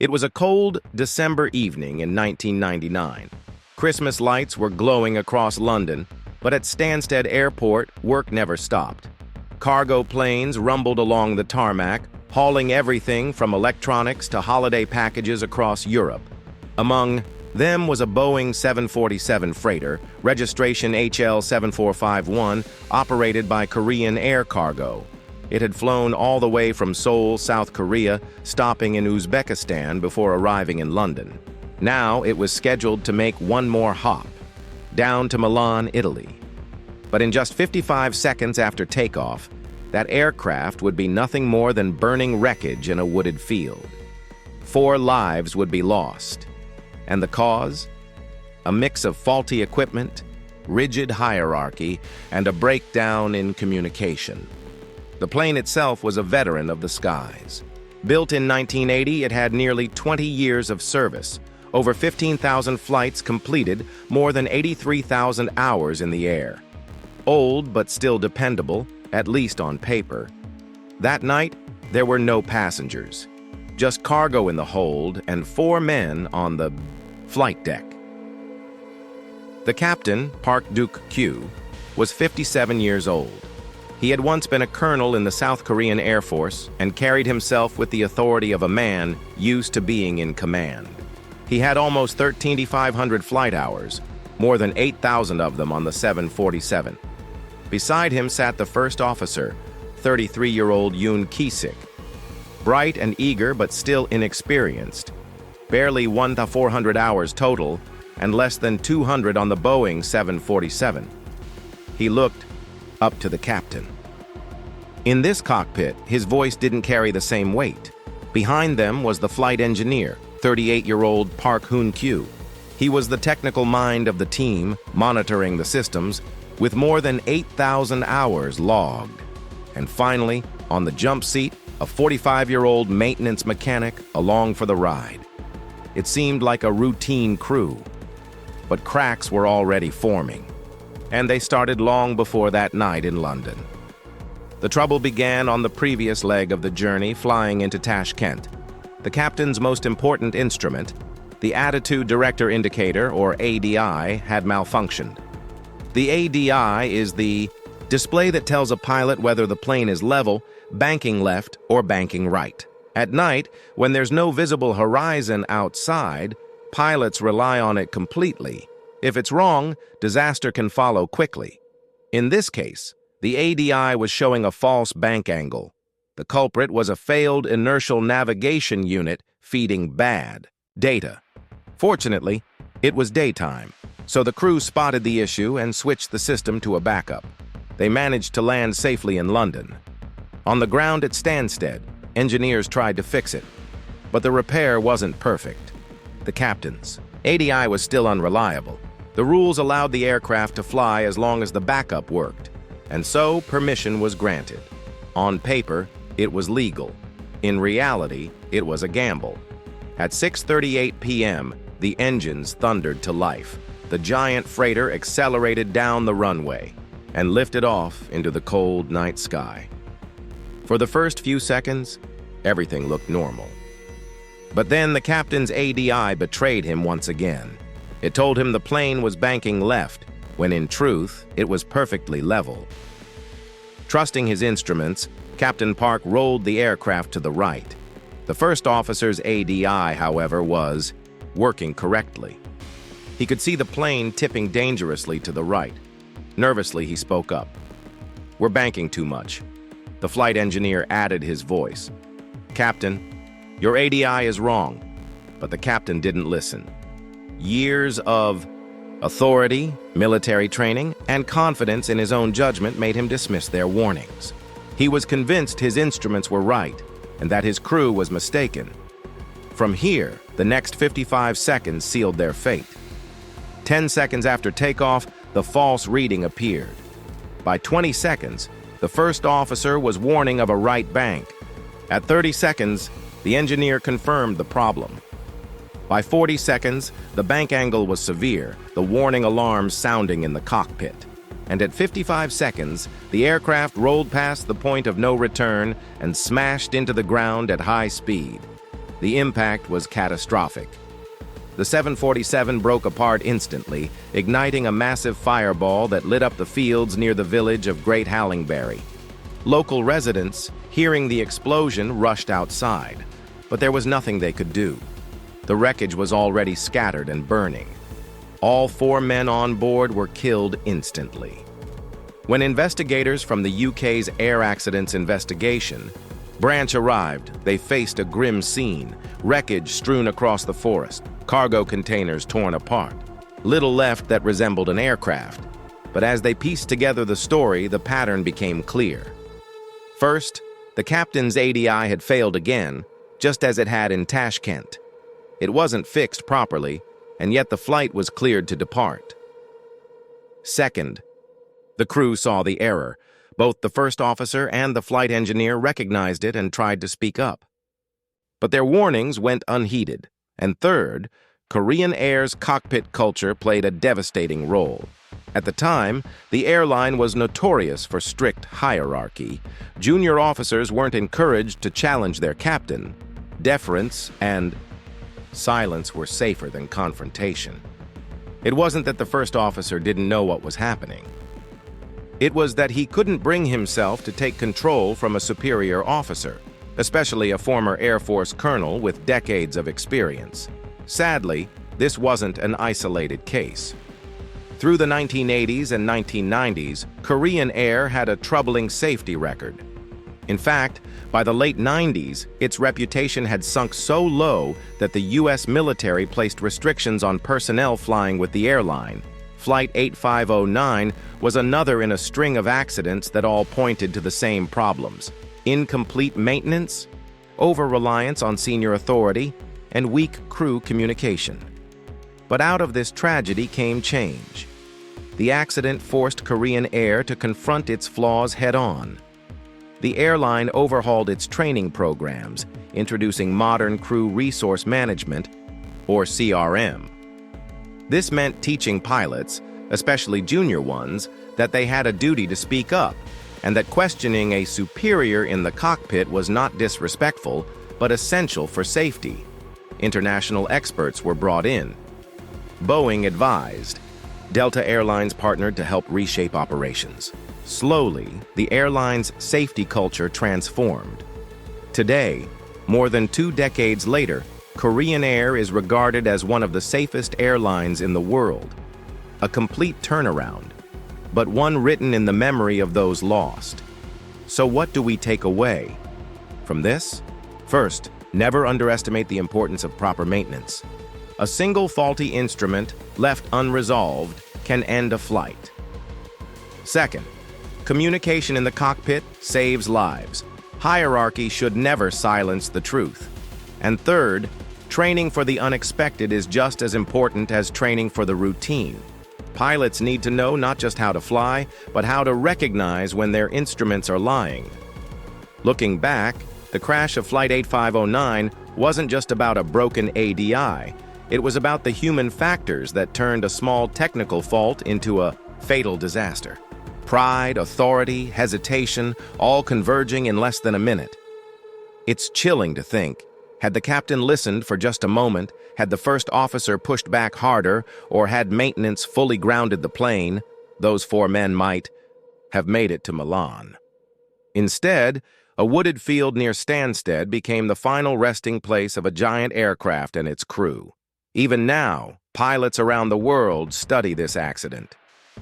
It was a cold December evening in 1999. Christmas lights were glowing across London, but at Stansted Airport, work never stopped. Cargo planes rumbled along the tarmac, hauling everything from electronics to holiday packages across Europe. Among them was a Boeing 747 freighter, registration HL7451, operated by Korean Air Cargo. It had flown all the way from Seoul, South Korea, stopping in Uzbekistan before arriving in London. Now it was scheduled to make one more hop, down to Milan, Italy. But in just 55 seconds after takeoff, that aircraft would be nothing more than burning wreckage in a wooded field. 4 lives would be lost. And the cause? A mix of faulty equipment, rigid hierarchy, and a breakdown in communication. The plane itself was a veteran of the skies. Built in 1980, it had nearly 20 years of service, over 15,000 flights completed, more than 83,000 hours in the air. Old but still dependable, at least on paper. That night, there were no passengers, just cargo in the hold and 4 men on the flight deck. The captain, Park Duk-kyu, was 57 years old. He had once been a colonel in the South Korean Air Force and carried himself with the authority of a man used to being in command. He had almost 13,500 flight hours, more than 8,000 of them on the 747. Beside him sat the first officer, 33-year-old Yoon Ki-sik. Bright and eager but still inexperienced, barely 1,400 hours total and less than 200 on the Boeing 747. He looked up to the captain. In this cockpit, his voice didn't carry the same weight. Behind them was the flight engineer, 38-year-old Park Hoon-kyu. He was the technical mind of the team, monitoring the systems, with more than 8,000 hours logged. And finally, on the jump seat, a 45-year-old maintenance mechanic along for the ride. It seemed like a routine crew, but cracks were already forming, and they started long before that night in London. The trouble began on the previous leg of the journey, flying into Tashkent. The captain's most important instrument, the Attitude Director Indicator, or ADI, had malfunctioned. The ADI is the display that tells a pilot whether the plane is level, banking left, or banking right. At night, when there's no visible horizon outside, pilots rely on it completely. If it's wrong, disaster can follow quickly. In this case, the ADI was showing a false bank angle. The culprit was a failed inertial navigation unit feeding bad data. Fortunately, it was daytime, so the crew spotted the issue and switched the system to a backup. They managed to land safely in London. On the ground at Stansted, engineers tried to fix it, but the repair wasn't perfect. The captain's ADI was still unreliable. The rules allowed the aircraft to fly as long as the backup worked, and so permission was granted. On paper, it was legal. In reality, it was a gamble. At 6:38 p.m., the engines thundered to life. The giant freighter accelerated down the runway and lifted off into the cold night sky. For the first few seconds, everything looked normal. But then the captain's ADI betrayed him once again. It told him the plane was banking left, when in truth, it was perfectly level. Trusting his instruments, Captain Park rolled the aircraft to the right. The first officer's ADI, however, was working correctly. He could see the plane tipping dangerously to the right. Nervously, he spoke up. "We're banking too much." The flight engineer added his voice. "Captain, your ADI is wrong." But the captain didn't listen. Years of authority, military training, and confidence in his own judgment made him dismiss their warnings. He was convinced his instruments were right and that his crew was mistaken. From here, the next 55 seconds sealed their fate. 10 seconds after takeoff, the false reading appeared. By 20 seconds, the first officer was warning of a right bank. At 30 seconds, the engineer confirmed the problem. By 40 seconds, the bank angle was severe, the warning alarm sounding in the cockpit. And at 55 seconds, the aircraft rolled past the point of no return and smashed into the ground at high speed. The impact was catastrophic. The 747 broke apart instantly, igniting a massive fireball that lit up the fields near the village of Great Hallingbury. Local residents, hearing the explosion, rushed outside, but there was nothing they could do. The wreckage was already scattered and burning. All 4 men on board were killed instantly. When investigators from the UK's Air Accidents Investigation branch arrived, they faced a grim scene, wreckage strewn across the forest, cargo containers torn apart, little left that resembled an aircraft. But as they pieced together the story, the pattern became clear. First, the captain's ADI had failed again, just as it had in Tashkent. It wasn't fixed properly, and yet the flight was cleared to depart. Second, the crew saw the error. Both the first officer and the flight engineer recognized it and tried to speak up. But their warnings went unheeded. And third, Korean Air's cockpit culture played a devastating role. At the time, the airline was notorious for strict hierarchy. Junior officers weren't encouraged to challenge their captain. Deference and silence were safer than confrontation. It wasn't that the first officer didn't know what was happening. It was that he couldn't bring himself to take control from a superior officer, especially a former Air Force colonel with decades of experience. Sadly, this wasn't an isolated case. Through the 1980s and 1990s, Korean Air had a troubling safety record. In fact, by the late 90s, its reputation had sunk so low that the U.S. military placed restrictions on personnel flying with the airline. Flight 8509 was another in a string of accidents that all pointed to the same problems: incomplete maintenance, over-reliance on senior authority, and weak crew communication. But out of this tragedy came change. The accident forced Korean Air to confront its flaws head-on. The airline overhauled its training programs, introducing modern crew resource management, or CRM. This meant teaching pilots, especially junior ones, that they had a duty to speak up, and that questioning a superior in the cockpit was not disrespectful, but essential for safety. International experts were brought in. Boeing advised. Delta Airlines partnered to help reshape operations. Slowly, the airline's safety culture transformed. Today, more than 2 decades later, Korean Air is regarded as one of the safest airlines in the world. A complete turnaround, but one written in the memory of those lost. So what do we take away from this? First, never underestimate the importance of proper maintenance. A single faulty instrument left unresolved can end a flight. Second, communication in the cockpit saves lives. Hierarchy should never silence the truth. And third, training for the unexpected is just as important as training for the routine. Pilots need to know not just how to fly, but how to recognize when their instruments are lying. Looking back, the crash of Flight 8509 wasn't just about a broken ADI. It was about the human factors that turned a small technical fault into a fatal disaster. Pride, authority, hesitation, all converging in less than a minute. It's chilling to think. Had the captain listened for just a moment, had the first officer pushed back harder, or had maintenance fully grounded the plane, those 4 men might have made it to Milan. Instead, a wooded field near Stansted became the final resting place of a giant aircraft and its crew. Even now, pilots around the world study this accident.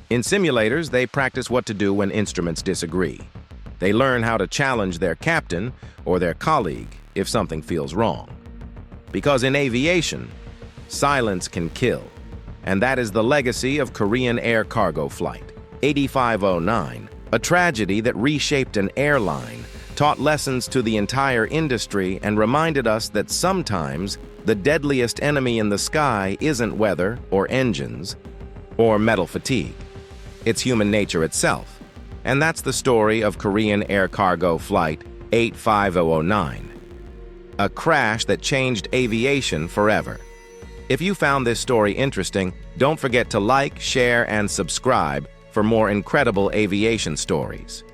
In simulators, they practice what to do when instruments disagree. They learn how to challenge their captain or their colleague if something feels wrong. Because in aviation, silence can kill, and that is the legacy of Korean Air Cargo Flight 8509, a tragedy that reshaped an airline, taught lessons to the entire industry, and reminded us that sometimes the deadliest enemy in the sky isn't weather or engines or metal fatigue. It's human nature itself. And that's the story of Korean Air Cargo Flight 8509, a crash that changed aviation forever. If you found this story interesting, don't forget to like, share, and subscribe for more incredible aviation stories.